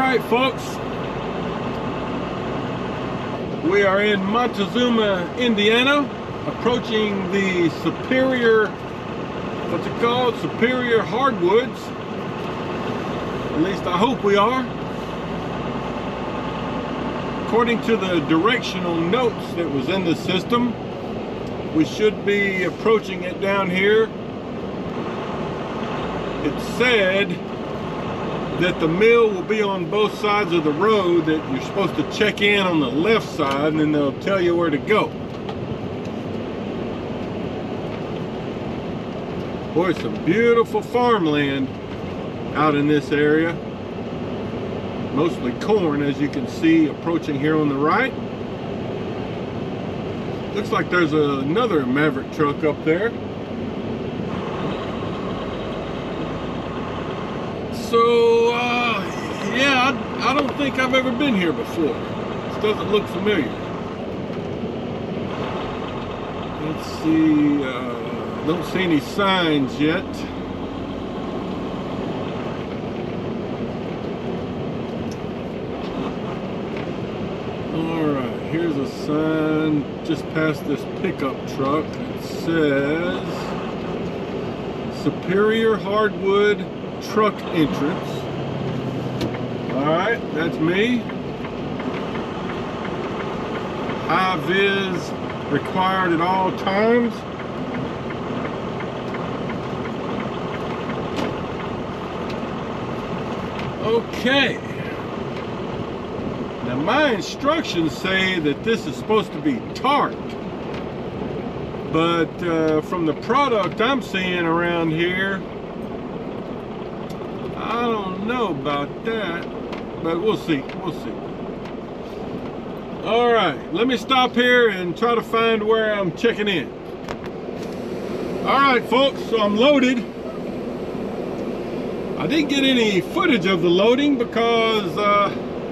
Alright folks, we are in Montezuma, Indiana, approaching the Superior, what's it called? Superior Hardwoods. At least I hope we are. According to the directional notes that was in the system, we should be approaching it down here. It said that the mill will be on both sides of the road, that you're supposed to check in on the left side and then they'll tell you where to go. Boy, some beautiful farmland out in this area. Mostly corn, as you can see, approaching here on the right. Looks like there's another Maverick truck up there. So, yeah, I don't think I've ever been here before. This doesn't look familiar. Let's see, don't see any signs yet. Alright, here's a sign just past this pickup truck. It says Superior Hardwood Truck Entrance. Alright, that's me. High vis required at all times. Okay. Now my instructions say that this is supposed to be tarped, but from the product I'm seeing around here, I don't know about that, but we'll see, we'll see. All right, let me stop here and try to find where I'm checking in. All right, folks, so I'm loaded. I didn't get any footage of the loading because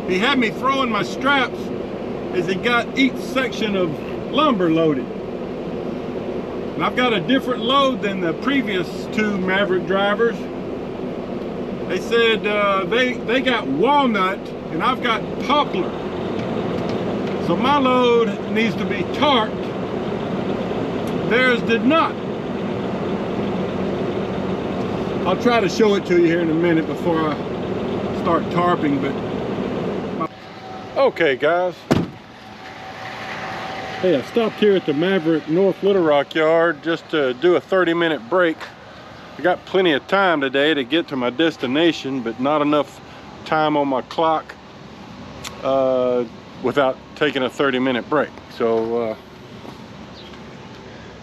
he had me throwing my straps as he got each section of lumber loaded. And I've got a different load than the previous two Maverick drivers. They said they got walnut and I've got poplar. So my load needs to be tarped. Theirs did not. I'll try to show it to you here in a minute before I start tarping, but... Okay guys. Hey, I stopped here at the Maverick North Little Rock yard just to do a 30-minute break. I got plenty of time today to get to my destination, but not enough time on my clock without taking a 30-minute break. So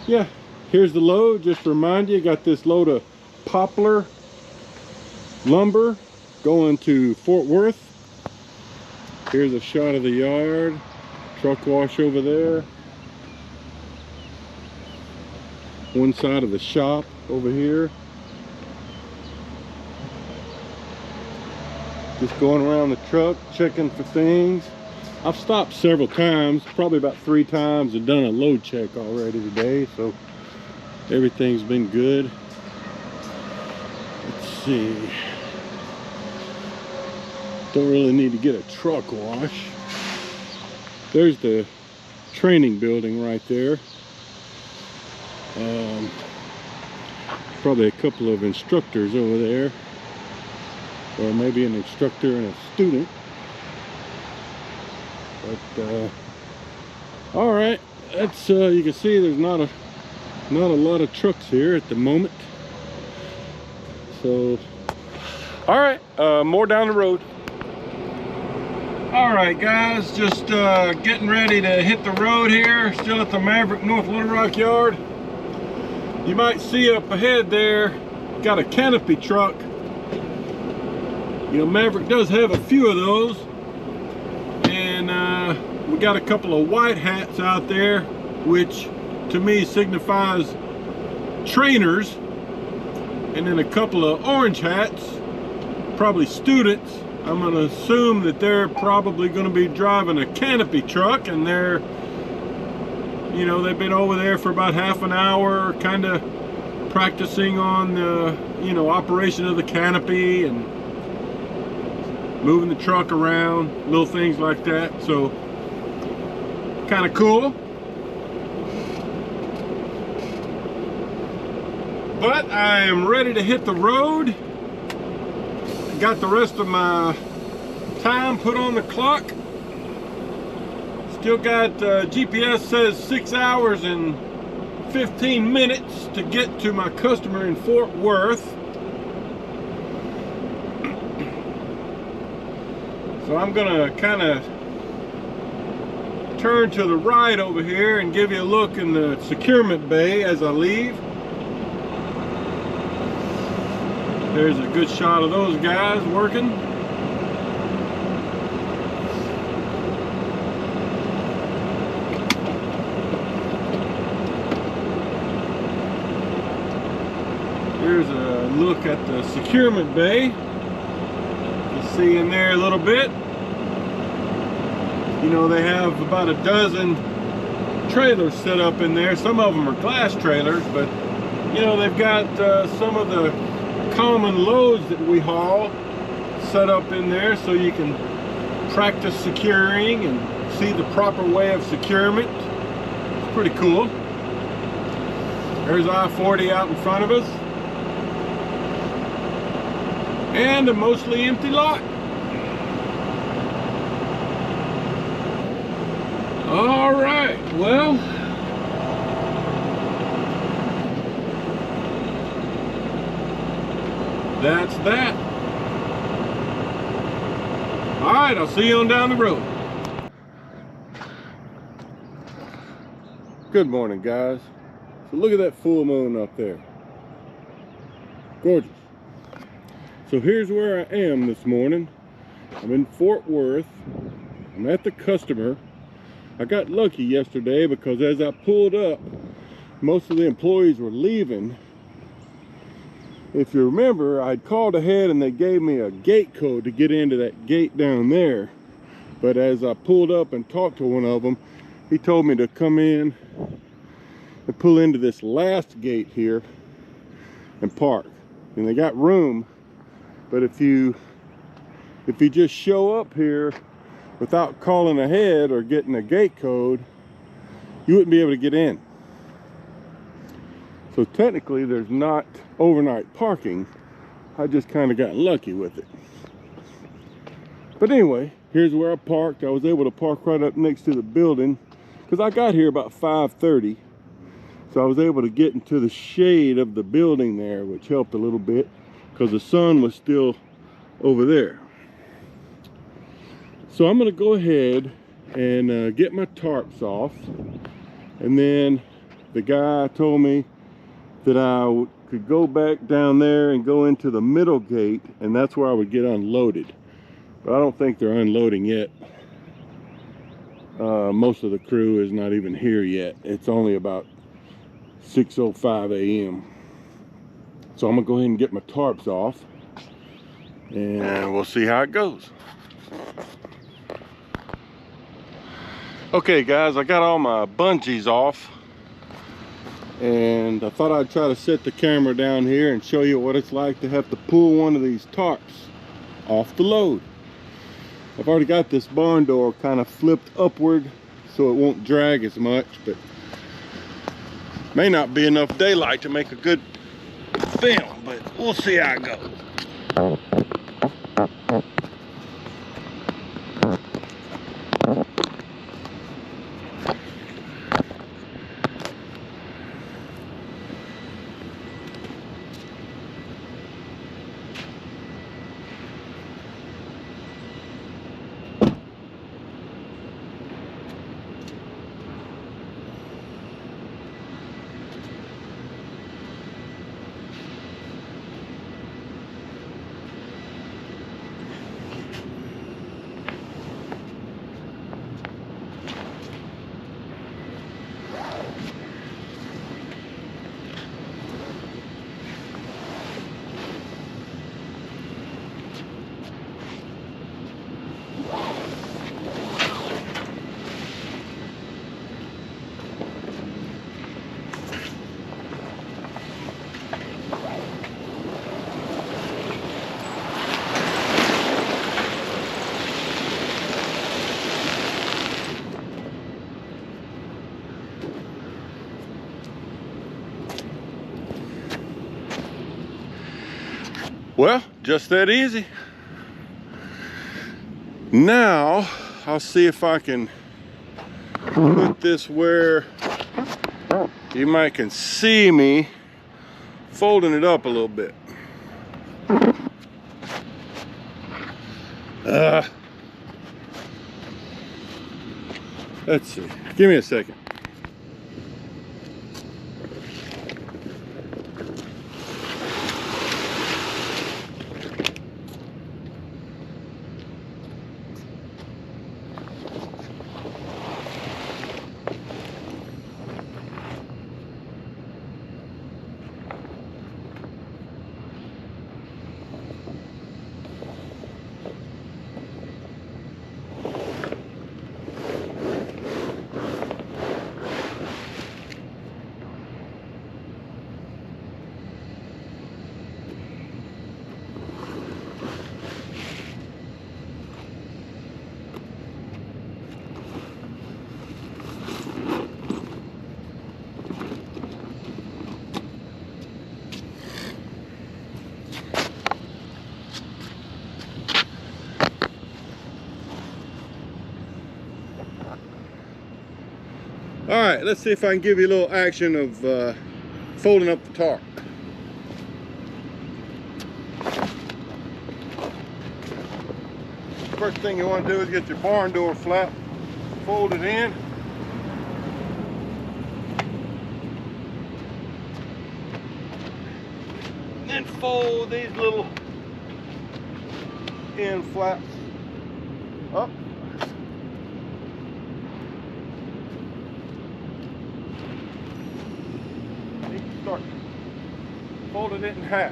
yeah, here's the load. Just to remind you, got this load of poplar lumber going to Fort Worth. Here's a shot of the yard. Truck wash over there. One side of the shop over here. Just going around the truck, checking for things. I've stopped several times, probably about 3 times, and done a load check already today, so everything's been good. Let's see. Don't really need to get a truck wash. There's the training building right there. Probably a couple of instructors over there. Or maybe an instructor and a student. But all right, that's you can see there's not a lot of trucks here at the moment. So all right, more down the road. All right guys, just getting ready to hit the road here, still at the Maverick North Little Rock yard. You might see up ahead there, got a canopy truck. You know, Maverick does have a few of those, and we got a couple of white hats out there, which to me signifies trainers, and then a couple of orange hats, probably students. I'm going to assume that they're probably going to be driving a canopy truck, and they're, you know, they've been over there for about half an hour, kind of practicing on the, you know, operation of the canopy and moving the truck around, little things like that. So kind of cool. But I am ready to hit the road. Got the rest of my time put on the clock. Still got GPS says 6 hours and 15 minutes to get to my customer in Fort Worth. So I'm gonna kind of turn to the right over here and give you a look in the securement bay as I leave. There's a good shot of those guys working. Here's a look at the securement bay. You see in there a little bit. You know, they have about a dozen trailers set up in there. Some of them are glass trailers, but you know, they've got some of the common loads that we haul set up in there so you can practice securing and see the proper way of securement. It's pretty cool. There's I-40 out in front of us. And a mostly empty lot. All right, well, that's that. All right, I'll see you on down the road. Good morning, guys. So look at that full moon up there. Gorgeous. So here's where I am this morning. I'm in Fort Worth. I'm at the customer. I got lucky yesterday because as I pulled up, most of the employees were leaving. If you remember, I'd called ahead and they gave me a gate code to get into that gate down there. But as I pulled up and talked to one of them, he told me to come in and pull into this last gate here and park. And they got room, but if you just show up here without calling ahead or getting a gate code, you wouldn't be able to get in. So technically there's not overnight parking. I just kind of got lucky with it. But anyway, here's where I parked. I was able to park right up next to the building because I got here about 5:30. So I was able to get into the shade of the building there, which helped a little bit because the sun was still over there. So I'm going to go ahead and get my tarps off. And then the guy told me that I could go back down there and go into the middle gate, and that's where I would get unloaded. But I don't think they're unloading yet. Most of the crew is not even here yet. It's only about 6:05 a.m. So I'm gonna go ahead and get my tarps off and we'll see how it goes. Okay guys, I got all my bungees off and I thought I'd try to set the camera down here and show you what it's like to have to pull one of these tarps off the load. I've already got this barn door kind of flipped upward so it won't drag as much, but may not be enough daylight to make a good film, but we'll see how it goes. Well, just that easy. Now, I'll see if I can put this where you might can see me folding it up a little bit. Let's see. Give me a second. All right, let's see if I can give you a little action of folding up the tarp. First thing you want to do is get your barn door flap folded in. And then fold these little end flaps up. Start folding it in half.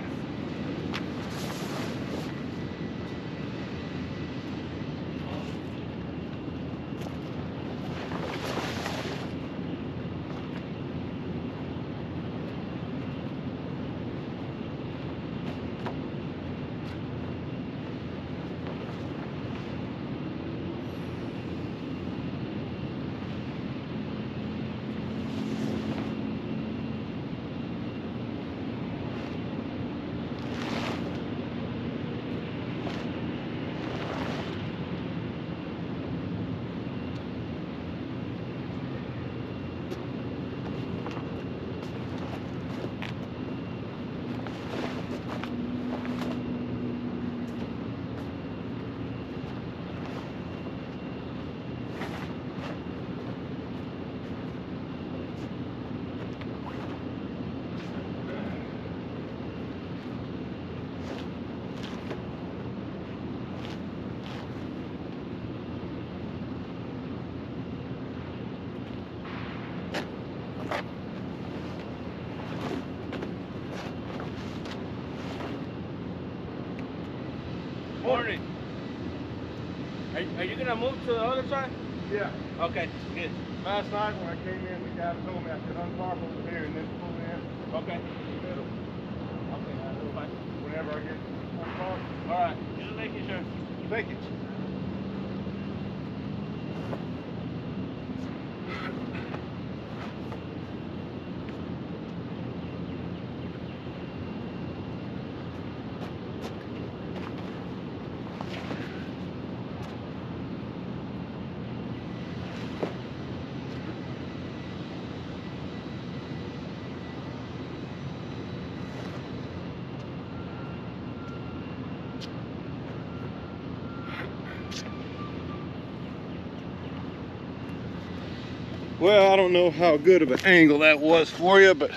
Morning. Are you gonna move to the other side? Yeah. Okay, good. Last night when I came in, the guy told me I could untarp over here and then pull in. Okay. In the middle. Okay, that's fine. Whenever I get untarped. All right, just making sure. Thank you. Well, I don't know how good of an angle that was for you, but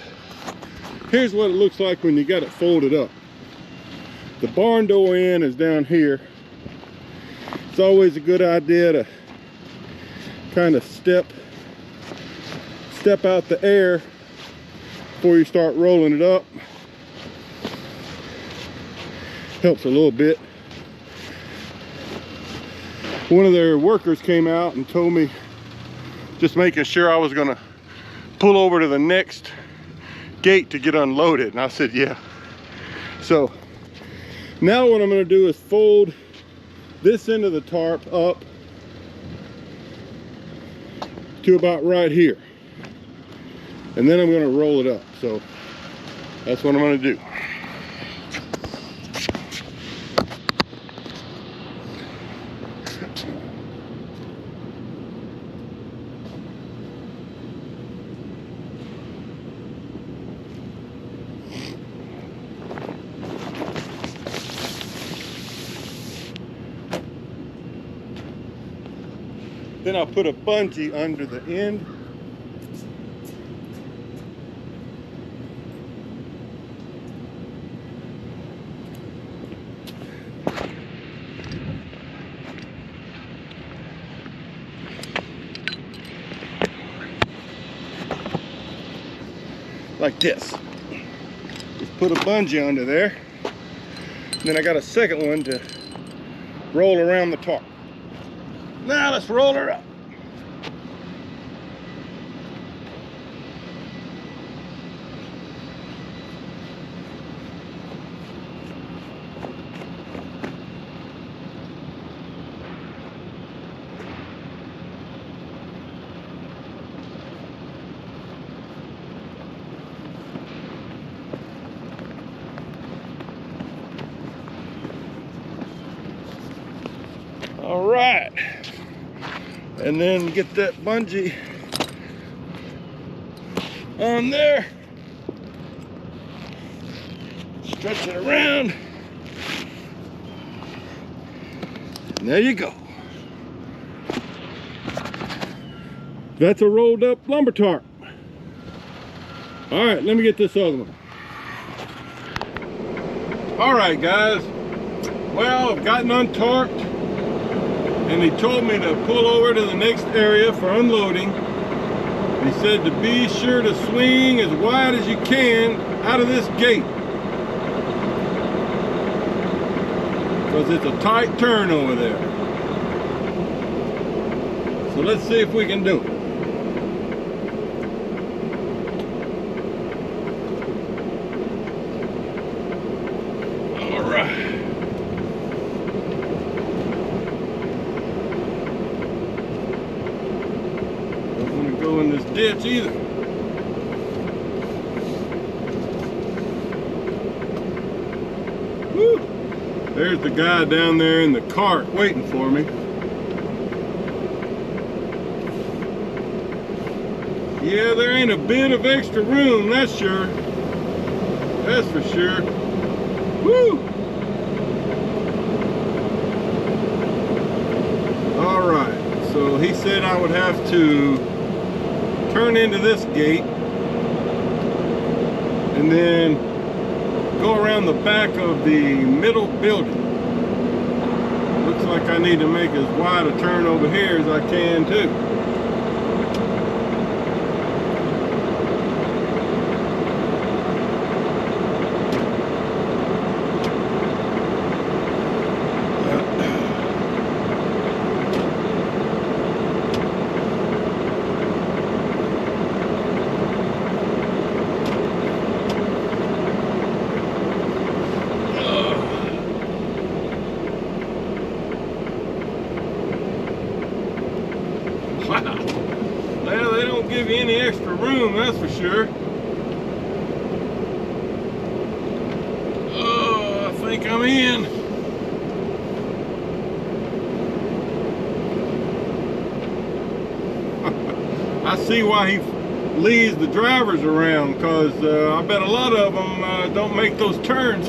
here's what it looks like when you got it folded up. The barn door end is down here. It's always a good idea to kind of step out the air before you start rolling it up. Helps a little bit. One of their workers came out and told me, just making sure I was gonna pull over to the next gate to get unloaded, and I said yeah. So now what I'm gonna do is fold this end of the tarp up to about right here, and then I'm gonna roll it up. So that's what I'm gonna do. Then I'll put a bungee under the end. Like this. Just put a bungee under there. And then I got a second one to roll around the tarp. Now let's roll her up. All right, and then get that bungee on there, stretch it around, and there you go. That's a rolled up lumber tarp. All right, let me get this other one. All right, guys, well, I've gotten untarped. And he told me to pull over to the next area for unloading. He said to be sure to swing as wide as you can out of this gate, because it's a tight turn over there. So let's see if we can do it. All right. In this ditch either. Woo. There's the guy down there in the cart waiting for me. Yeah, there ain't a bit of extra room, that's sure. That's for sure. Woo! All right, so he said I would have to turn into this gate and then go around the back of the middle building. Looks like I need to make as wide a turn over here as I can too. Well, they don't give you any extra room, that's for sure. Oh, I think I'm in. I see why he leads the drivers around, because I bet a lot of them don't make those turns.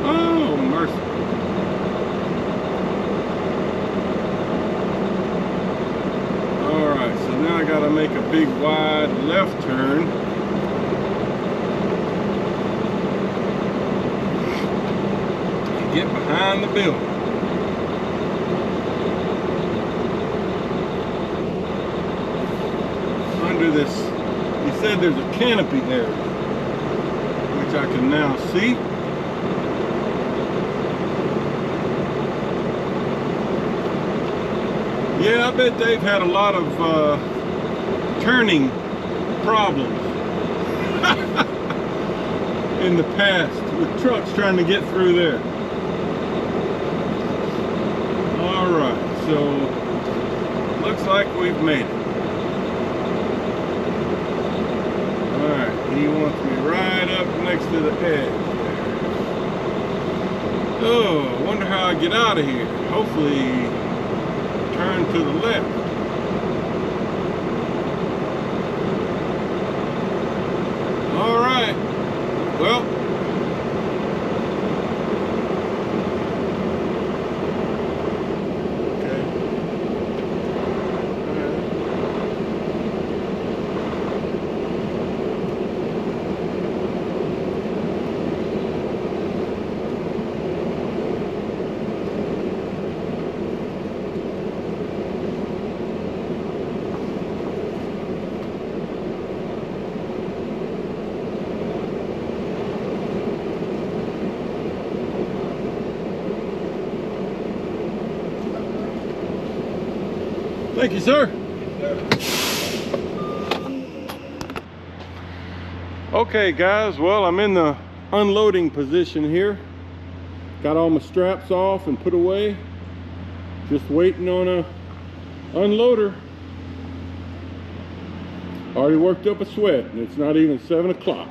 Oh, mercy. Now I gotta make a big wide left turn. And get behind the building. Under this, he said there's a canopy area, which I can now see. Yeah, I bet they've had a lot of turning problems in the past with trucks trying to get through there. All right, so looks like we've made it. All right, he wants me right up next to the edge. Oh, I wonder how I get out of here. Hopefully turn to the left. All right. Well, okay. Thank you, sir. Okay, guys, well, I'm in the unloading position here. Got all my straps off and put away. Just waiting on a unloader. Already worked up a sweat, and it's not even 7 o'clock.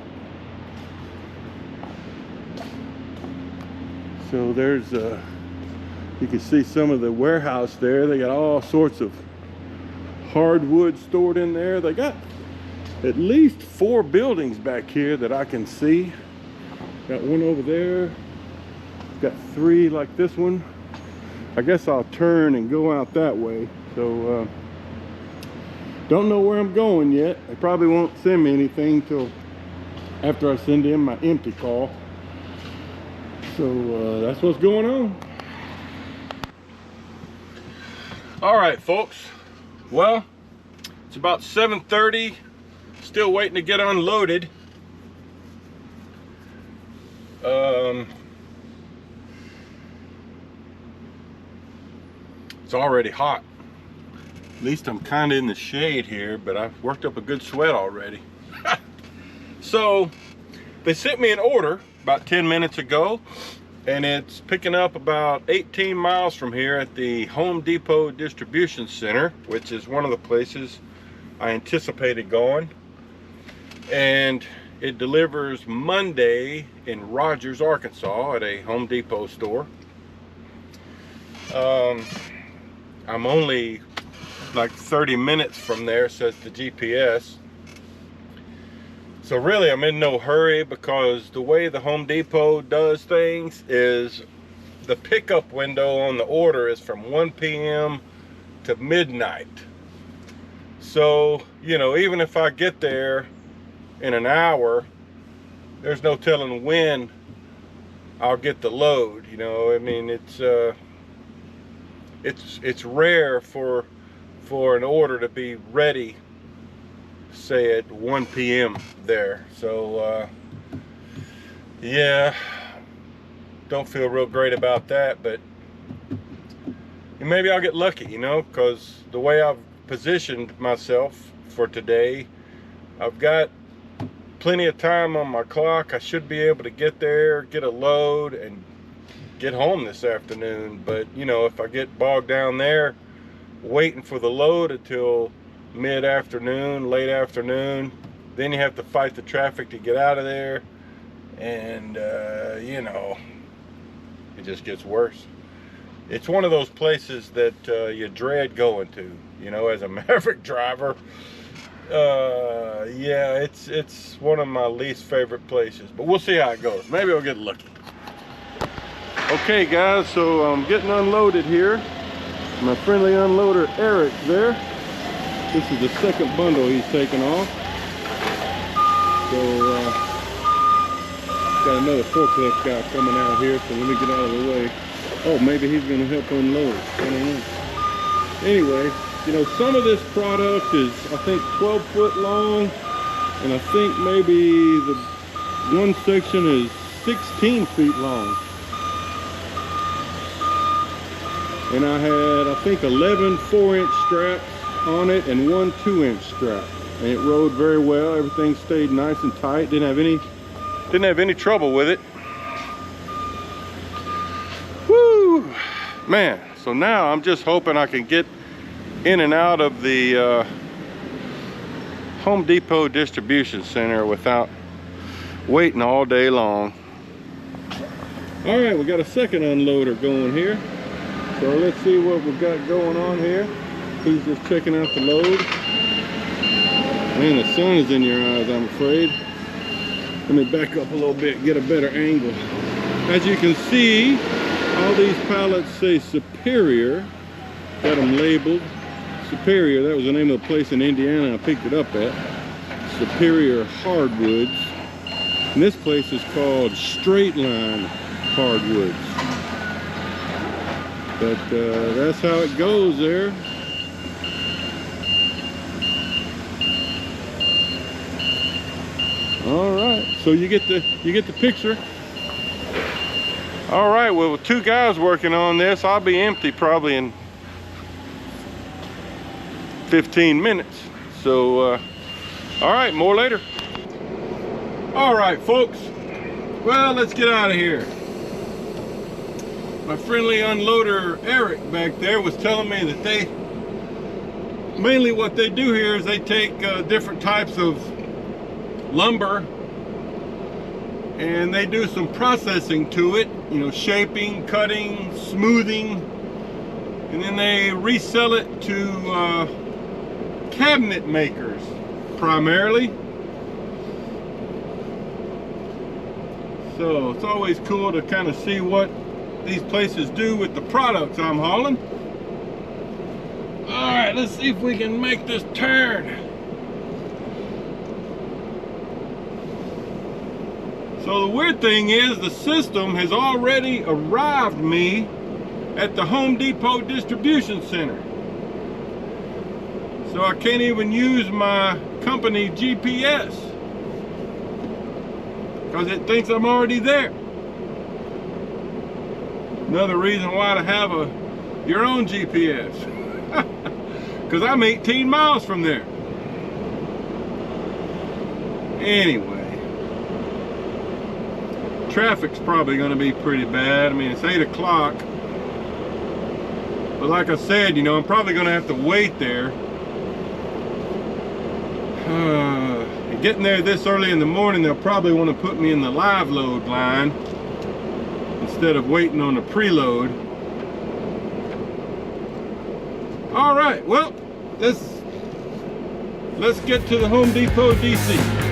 So there's, you can see some of the warehouse there. They got all sorts of hardwood stored in there. They got at least 4 buildings back here that I can see. Got one over there. Got 3 like this one. I guess I'll turn and go out that way. So don't know where I'm going yet. They probably won't send me anything till after I send in my empty call. So that's what's going on. All right, folks. Well, it's about 7:30. Still waiting to get unloaded. It's already hot. At least I'm kind of in the shade here, but I've worked up a good sweat already. So they sent me an order about 10 minutes ago, and it's picking up about 18 miles from here at the Home Depot Distribution Center, which is one of the places I anticipated going. And it delivers Monday in Rogers, Arkansas at a Home Depot store. I'm only like 30 minutes from there, says the GPS. So really I'm in no hurry, because the way the Home Depot does things is the pickup window on the order is from 1 p.m. to midnight. So, you know, even if I get there in an hour, there's no telling when I'll get the load. You know, I mean, it's rare for an order to be ready, say at 1 p.m. there. So yeah, don't feel real great about that, but maybe I'll get lucky, you know, because the way I've positioned myself for today, I've got plenty of time on my clock. I should be able to get there, get a load, and get home this afternoon. But you know, if I get bogged down there waiting for the load until mid-afternoon, late afternoon, then you have to fight the traffic to get out of there, and you know, it just gets worse. It's one of those places that you dread going to, you know, as a Maverick driver. Yeah, it's one of my least favorite places, but we'll see how it goes. Maybe I'll get lucky. Okay, guys, so I'm getting unloaded here. My friendly unloader Eric there. This is the second bundle he's taken off. So got another forklift guy coming out here, so let me get out of the way. Oh, maybe he's going to help unload. I don't know. Anyway, you know, some of this product is, I think, 12 foot long, and I think maybe the one section is 16 feet long. And I had, I think, 11 4-inch straps on it and 1 2-inch strap, and it rode very well. Everything stayed nice and tight. Didn't have any trouble with it. Woo, man! So now I'm just hoping I can get in and out of the Home Depot Distribution Center without waiting all day long. All right, we got a second unloader going here. So let's see what we've got going on here. He's just checking out the load. Man, the sun is in your eyes, I'm afraid. Let me back up a little bit, get a better angle. As you can see, all these pallets say Superior. Got them labeled Superior. That was the name of the place in Indiana I picked it up at. Superior Hardwoods. And this place is called Straight Line Hardwoods. But that's how it goes there. All right, so you get the picture. All right, well, with 2 guys working on this, I'll be empty probably in 15 minutes. So, all right, more later. All right, folks. Well, let's get out of here. My friendly unloader, Eric, back there was telling me that mainly what they do here is they take different types of lumber and they do some processing to it, you know, shaping, cutting, smoothing, and then they resell it to cabinet makers primarily. So it's always cool to kind of see what these places do with the products I'm hauling. All right, let's see if we can make this turn. So the weird thing is the system has already arrived me at the Home Depot distribution center. So I can't even use my company GPS because it thinks I'm already there. Another reason why to have your own GPS. Because I'm 18 miles from there. Anyway. Traffic's probably going to be pretty bad. I mean, it's 8 o'clock. But like I said, you know, I'm probably going to have to wait there. Getting there this early in the morning, they'll probably want to put me in the live load line instead of waiting on the preload. All right, well, let's get to the Home Depot DC.